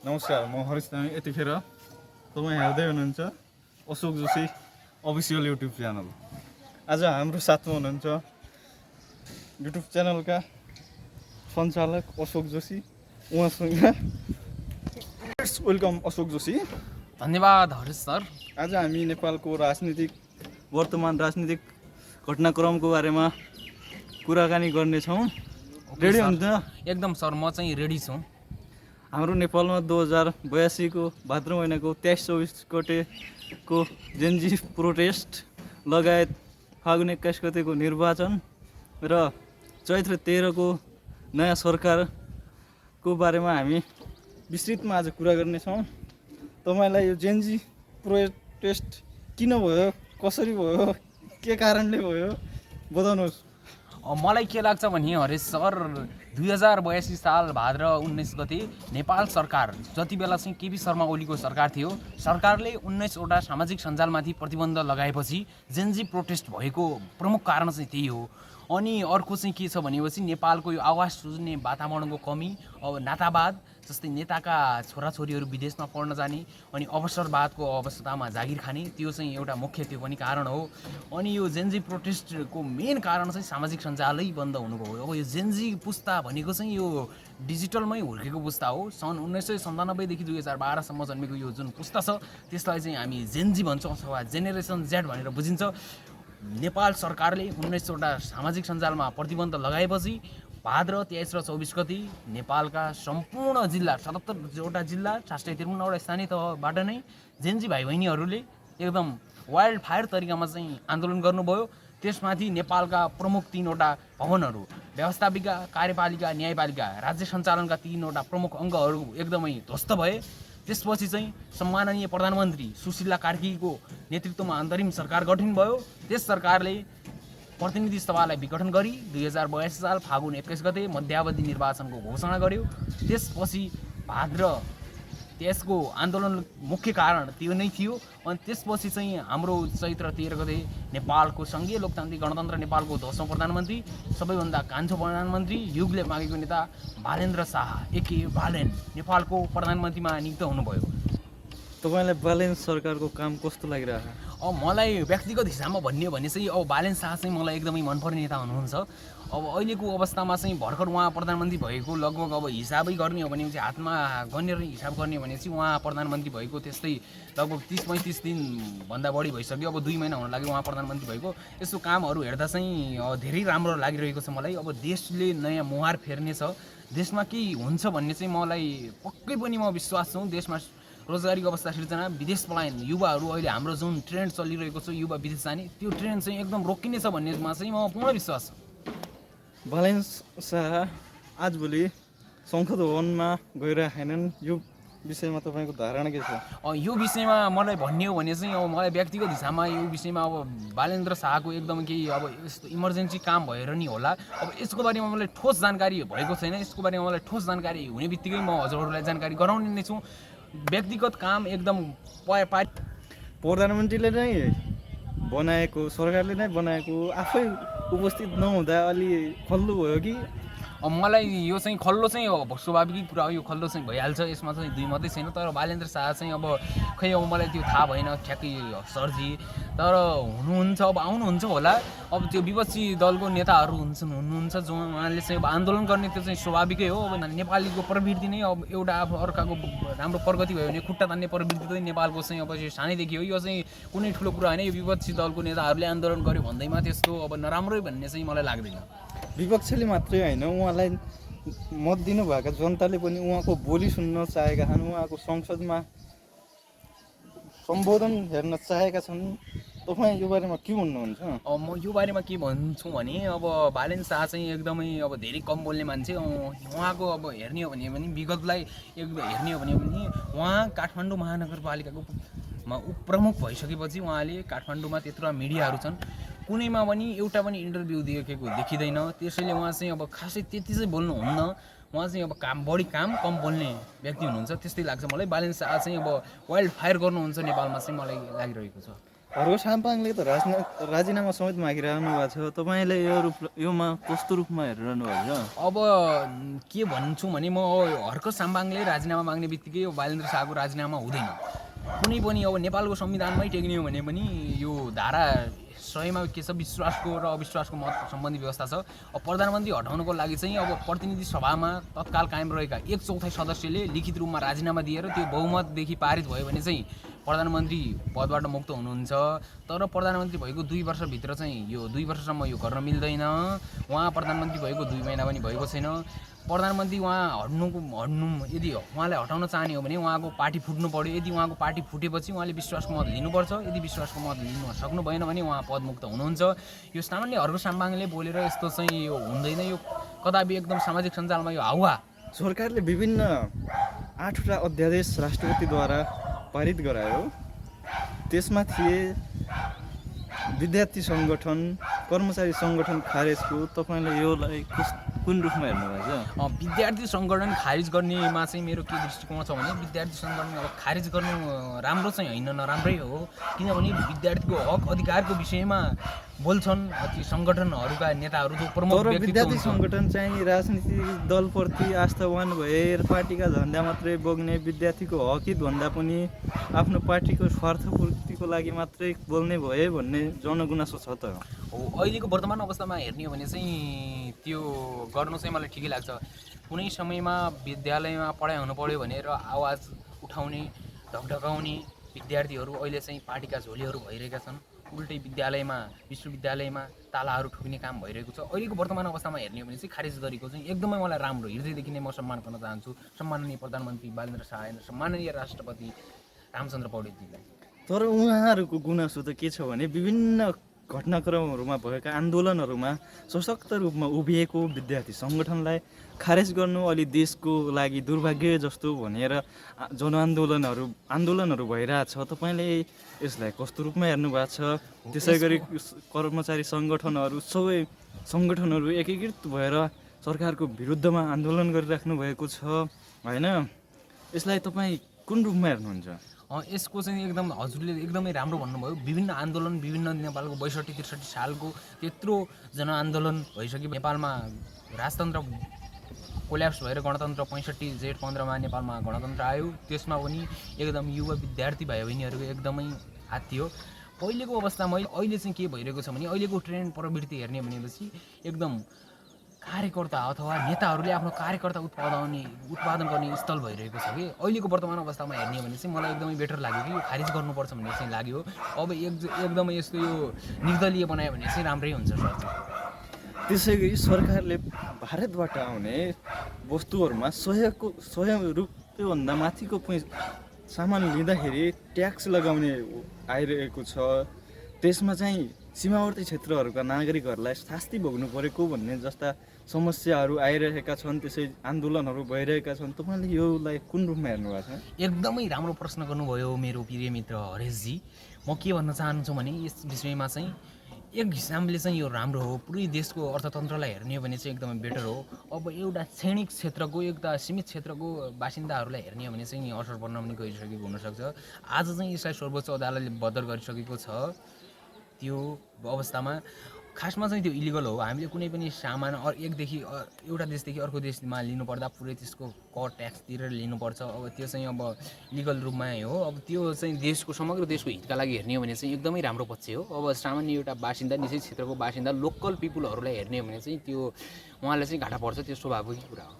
नमस्कार, म हरिश तामाङ। यतिखेर तपाईँ हेर्दै हुनुहुन्छ Ashok Joshi official YouTube channel. आज हाम्रो साथमा हुनुहुन्छ युट्युब च्यानलका सञ्चालक अशोक जोशी। उहाँसँग वेलकम अशोक जोशी। धन्यवाद हरिश सर। आज हामी नेपालको वर्तमान राजनीतिक घटनाक्रमको बारेमा कुराकानी गर्नेछौँ। रेडी हुनुहुन्छ? एकदम सर, म चाहिँ रेडी छु। हाम्रो नेपालमा 2082 को भाद्र महिनाको 23-24 गतेको जेनजी प्रोटेस्ट लगायत फागुन 21 गतेको निर्वाचन र चैत्र 13 को नयाँ सरकारको बारेमा हामी विस्तृतमा आज कुरा गर्नेछौँ। तपाईँलाई यो जेनजी प्रोटेस्ट किन भयो, कसरी भयो, के कारणले भयो, बताउनुहोस्। मलाई के लाग्छ भने हरिश सर, 2082 साल भाद्र 19 गते नेपाल सरकार जति बेला चाहिँ केपी शर्मा ओलीको सरकार थियो, सरकारले 19वटा सामाजिक सञ्जालमाथि प्रतिबन्ध लगाएपछि जेनजी प्रोटेस्ट भएको प्रमुख कारण चाहिँ त्यही हो। अनि अर्को चाहिँ के छ भनेपछि नेपालको यो आवाज सुन्ने वातावरणको कमी, अब नातावाद जस्तै नेताका छोराछोरीहरू विदेशमा पढ्न जाने अनि अवसरवादको अवस्थामा जागिर खाने, त्यो चाहिँ एउटा मुख्य त्यो पनि कारण हो। अनि यो जेनजी प्रोटेस्टको मेन कारण चाहिँ सामाजिक सञ्जालै बन्द हुनुको हो। अब यो जेनजी पुस्ता भनेको चाहिँ यो डिजिटलमै हुर्केको पुस्ता हो। सन् 1997 देखि 2012 सम्म जन्मेको यो जुन पुस्ता छ त्यसलाई चाहिँ हामी जेनजी भन्छौँ अथवा जेनेरेसन जेड भनेर बुझिन्छ। नेपाल सरकारले 19वटा सामाजिक सञ्जालमा प्रतिबन्ध लगाएपछि भाद्र 23 र 24 गति नेपालका सम्पूर्ण जिल्ला 77वटा जिल्ला 753वटा स्थानीय तहबाट नै जेनजी भाइ बहिनीहरूले एकदम वाइल्ड फायर तरिकामा चाहिँ आन्दोलन गर्नुभयो। त्यसमाथि नेपालका प्रमुख 3वटा भवनहरू, व्यवस्थापिका, कार्यपालिका, न्यायपालिका, राज्य सञ्चालनका 3वटा प्रमुख अङ्गहरू एकदमै ध्वस्त भए। त्यसपछि चाहिँ सम्माननीय प्रधानमन्त्री सुशीला कार्कीको नेतृत्वमा अन्तरिम सरकार गठन भयो। त्यस सरकारले प्रतिनिधि सभालाई विघटन गरी 2082 साल फागुन 21 गते मध्यावधि निर्वाचनको घोषणा गर्यो। त्यसपछि भाद्र 23 को आन्दोलन मुख्य कारण त्यो नै थियो। अनि त्यसपछि चाहिँ हाम्रो चैत्र 13 गते नेपालको सङ्घीय लोकतान्त्रिक गणतन्त्र नेपालको 10औं प्रधानमन्त्री, सबैभन्दा कान्छो प्रधानमन्त्री, युगले मागेको नेता बालेन्द्र शाह एके बालेन नेपालको प्रधानमन्त्रीमा नियुक्त हुनुभयो। तपाईँलाई बालेन सरकारको काम कस्तो लागिरहेको? अब मलाई व्यक्तिगत हिसाबमा भन्ने भने चाहिँ अब बालेन शाह चाहिँ मलाई एकदमै मनपर्ने नेता हुनुहुन्छ। अब अहिलेको अवस्थामा चाहिँ भर्खर उहाँ प्रधानमन्त्री भएको लगभग अब हिसाबै गर्ने हो भने चाहिँ हातमा गनेर हिसाब गर्ने भने चाहिँ उहाँ प्रधानमन्त्री भएको त्यस्तै लगभग 30-35 दिनभन्दा बढी भइसक्यो। अब 2 महिना हुन लाग्यो उहाँ प्रधानमन्त्री भएको। यसो कामहरू हेर्दा चाहिँ धेरै राम्रो लागिरहेको छ मलाई। अब देशले नयाँ मुहार फेर्ने छ, देशमा केही हुन्छ भन्ने चाहिँ मलाई पक्कै पनि म विश्वास छु। देशमा रोजगारीको अवस्था सिर्जना, विदेश पलायन, युवाहरू अहिले हाम्रो जुन ट्रेन्ड चलिरहेको छ युवा विदेश जाने, त्यो ट्रेन्ड चाहिँ एकदम रोकिनेछ भन्नेमा चाहिँ म पूर्ण विश्वास छु। बालेन शाह आजभोलि संसद भवनमा गइरहेनन्, यो विषयमा तपाईँको धारणा के छ? यो विषयमा मलाई भन्ने हो भने चाहिँ अब मलाई व्यक्तिगत हिसाबमा यो विषयमा अब बालेन्द्र शाहको एकदम केही अब यस्तो इमर्जेन्सी काम भएर नि होला। अब यसको बारेमा मलाई ठोस जानकारी भएको छैन। यसको बारेमा मलाई ठोस जानकारी हुने बित्तिकै म हजुरहरूलाई जानकारी गराउने नै छु। व्यक्तिगत काम एकदम प्रधानमन्त्रीले नै बनाएको, सरकारले नै बनाएको, आफै उपस्थित नहुँदा अलि खल्लो भयो कि? अब मलाई यो चाहिँ खल्लो चाहिँ स्वाभाविकै कुरा हो। यो खल्लो चाहिँ भइहाल्छ, यसमा चाहिँ दुई मात्रै छैन। तर बालेन्द्र शाह चाहिँ अब खै अब मलाई त्यो थाहा भएन ठ्याक्कै सरजी, तर हुनुहुन्छ, अब आउनुहुन्छ होला। अब त्यो विपक्षी दलको नेताहरू हुनुहुन्छ जो उहाँले चाहिँ अब आन्दोलन गर्ने, त्यो चाहिँ स्वाभाविकै हो। अब नेपालीको प्रवृत्ति नै अब एउटा अर्काको राम्रो प्रगति भयो भने खुट्टा तान्ने प्रवृत्ति चाहिँ नेपालको चाहिँ अब सानैदेखि हो। यो चाहिँ कुनै ठुलो कुरा होइन। यो विपक्षी दलको नेताहरूले आन्दोलन गर्यो भन्दैमा त्यस्तो अब नराम्रै भन्ने चाहिँ मलाई लाग्दैन। विपक्षले मात्रै होइन, उहाँलाई मत दिनुभएका जनताले पनि उहाँको बोली सुन्न चाहेका छन्, उहाँको संसदमा सम्बोधन हेर्न चाहेका छन्। तपाईँ यो बारेमा के भन्नुहुन्छ? अब म यो बारेमा के भन्छु भने अब बालेन शाह चाहिँ एकदमै अब धेरै कम बोल्ने मान्छे। उहाँको अब हेर्ने हो भने विगतलाई हेर्ने हो भने उहाँ काठमाडौँ महानगरपालिकाको प्रमुख भइसकेपछि उहाँले काठमाडौँमा त्यत्रो मिडियाहरू छन्, कुनैमा पनि एउटा पनि इन्टरभ्यू दिएको देखिँदैन। त्यसैले उहाँ चाहिँ अब खासै त्यति चाहिँ बोल्नुहुन्न। उहाँ चाहिँ अब बढी काम कम बोल्ने व्यक्ति हुनुहुन्छ, त्यस्तै लाग्छ मलाई। बालेन शाह चाहिँ अब वाइल्ड फायर गर्नुहुन्छ नेपालमा चाहिँ मलाई लागिरहेको छ। हर्क साम्पाङले त राजीनामा समेत मागिरहनु भएको छ। तपाईँले योमा कस्तो रूपमा हेरिरहनु भएको छ? अब के भन्छु भने म हर्क साम्बाङले राजीनामा माग्ने बित्तिकै यो बालेन्द्र शाहको राजीनामा हुँदैन। कुनै पनि अब नेपालको संविधानमै टेक्ने हो भने पनि यो धारा 100 के छ विश्वासको र अविश्वासको मत सम्बन्धी व्यवस्था छ। अब प्रधानमन्त्री हटाउनको लागि चाहिँ अब प्रतिनिधि सभामा तत्काल कायम रहेका 1/4 सदस्यले लिखित रूपमा राजीनामा दिएर त्यो बहुमतदेखि पारित भयो भने चाहिँ प्रधानमन्त्री पदबाट मुक्त हुनुहुन्छ। तर प्रधानमन्त्री भएको 2 वर्षभित्र चाहिँ यो 2 वर्षसम्म यो गर्न मिल्दैन। उहाँ प्रधानमन्त्री भएको 2 महिना पनि भएको छैन। प्रधानमन्त्री उहाँ हट्नु यदि उहाँलाई हटाउन चाहने हो भने उहाँको पार्टी फुट्नु पर्यो। यदि उहाँको पार्टी फुटेपछि उहाँले विश्वासको मत लिनुपर्छ। यदि विश्वासको मत लिनु सक्नु भएन भने उहाँ पदमुक्त हुनुहुन्छ। यो सामान्य हर्क साम्बाङले बोलेर यस्तो चाहिँ यो हुँदैन। यो कदापि एकदम सामाजिक सञ्जालमा यो हावा। सरकारले विभिन्न 8वटा अध्यादेश राष्ट्रपतिद्वारा पारित गरायो। त्यसमा थिए विद्यार्थी सङ्गठन, कर्मचारी सङ्गठन खारेजको। तपाईँले योलाई कुन रूपमा हेर्नुभएको छ? विद्यार्थी सङ्गठन खारिज गर्नेमा चाहिँ मेरो के दृष्टिकोण छ भने विद्यार्थी सङ्गठन अब खारिज गर्नु राम्रो चाहिँ होइन, नराम्रै हो। किनभने विद्यार्थीको हक अधिकारको विषयमा बोल्छन् ती सङ्गठनहरूका नेताहरू जो प्रमुख तर व्यक्तित्व विद्यार्थी हुन्छ। सङ्गठन चाहिँ राजनीतिक दलप्रति आस्थावान भए पार्टीका झन्डा मात्रै बोक्ने, विद्यार्थीको हकित भन्दा पनि आफ्नो पार्टीको स्वार्थपूर्तिको लागि मात्रै बोल्ने भए भन्ने जनगुनासो छ त। हो, अहिलेको वर्तमान अवस्थामा हेर्ने हो भने चाहिँ त्यो गर्नु चाहिँ मलाई ठिकै लाग्छ। कुनै समयमा विद्यालयमा पढाइ हुनु पऱ्यो भनेर आवाज उठाउने, ढकढकाउने विद्यार्थीहरू अहिले चाहिँ पार्टीका झोलीहरू भइरहेका छन्। उल्टै विद्यालयमा, विश्वविद्यालयमा तालाहरू ठोक्ने काम भइरहेको छ। अहिलेको वर्तमान अवस्थामा हेर्ने हो भने चाहिँ खारिज गरेको चाहिँ एकदमै मलाई राम्रो, हृदयदेखि नै म सम्मान गर्न चाहन्छु सम्माननीय प्रधानमन्त्री बालेन्द्र शाह, सम्माननीय राष्ट्रपति रामचन्द्र पौडेलजीलाई। तर उहाँहरूको गुनासो त के छ भने विभिन्न घटनाक्रमहरूमा भएका आन्दोलनहरूमा सशक्त रूपमा उभिएको विद्यार्थी सङ्गठनलाई खारेज गर्नु अलि देशको लागि दुर्भाग्य जस्तो भनेर आन्दोलनहरू भइरहेछ। तपाईँले यसलाई कस्तो रूपमा हेर्नु भएको छ? त्यसै गरी कर्मचारी सङ्गठनहरू, सबै सङ्गठनहरू एकीकृत भएर सरकारको विरुद्धमा आन्दोलन गरिराख्नु भएको छ होइन? यसलाई तपाईँ कुन रूपमा हेर्नुहुन्छ? यसको चाहिँ एकदम हजुरले एकदमै राम्रो भन्नुभयो। विभिन्न आन्दोलन, विभिन्न नेपालको 62-63 सालको त्यत्रो जनआन्दोलन भइसक्यो। नेपालमा राजतन्त्र कोल्याप्स भएर गणतन्त्र 65 जेठ 15मा नेपालमा गणतन्त्र आयो। त्यसमा पनि एकदम युवा विद्यार्थी भाइ बहिनीहरूको एकदमै हात थियो। पहिलेको अवस्थामा अहिले चाहिँ के भइरहेको छ भने अहिलेको ट्रेन्ड प्रवृत्ति हेर्ने भनेपछि एकदम कार्यकर्ता अथवा नेताहरूले आफ्नो कार्यकर्ता उत्पादन गर्ने स्थल भइरहेको छ कि अहिलेको वर्तमान अवस्थामा हेर्ने भने चाहिँ मलाई एकदमै बेटर लाग्यो कि यो खारिज गर्नुपर्छ भन्ने चाहिँ लाग्यो। अब एकदमै यस्तो यो निर्दलीय बनायो भने चाहिँ राम्रै हुन्छ सर। त्यसै गरी सरकारले भारतबाट आउने वस्तुहरूमा 100 रुपियाँभन्दा माथिको सामान लिँदाखेरि ट्याक्स लगाउने आइरहेको छ। त्यसमा चाहिँ सीमावर्ती क्षेत्रहरूका नागरिकहरूलाई शास्ति भोग्नु परेको भन्ने जस्ता समस्याहरू आइरहेका छन्। त्यसै आन्दोलनहरू भइरहेका छन्। तपाईँले योलाई कुन रूपमा हेर्नु भएको छ? एकदमै राम्रो प्रश्न गर्नुभयो मेरो प्रिय मित्र हरेशजी। म के भन्न चाहन्छु भने यस विषयमा चाहिँ एक हिसाबले चाहिँ यो राम्रो हो। पुरै देशको अर्थतन्त्रलाई हेर्ने हो भने चाहिँ एकदमै बेटर हो। अब एउटा क्षणिक क्षेत्रको, एउटा सीमित क्षेत्रको बासिन्दाहरूलाई हेर्ने हो भने चाहिँ असर पर्न पनि गइसकेको हुनसक्छ। आज चाहिँ यसलाई सर्वोच्च अदालतले बदर गरिसकेको छ। त्यो अवस्थामा खासमा चाहिँ त्यो इलिगल हो। हामीले कुनै पनि सामान एउटा देशदेखि अर्को देशमा लिनुपर्दा पुरै त्यसको कर ट्याक्स तिरेर लिनुपर्छ। अब त्यो चाहिँ अब लिगल रूपमा हो। अब त्यो चाहिँ समग्र देशको हितका लागि हेर्ने हो भने चाहिँ एकदमै राम्रो पक्ष हो। अब सामान्य एउटा बासिन्दा, निश्चित क्षेत्रको बासिन्दा, लोकल पिपुलहरूलाई हेर्ने हो भने चाहिँ त्यो उहाँलाई चाहिँ घाटा पर्छ। त्यो स्वाभाविक कुरा हो।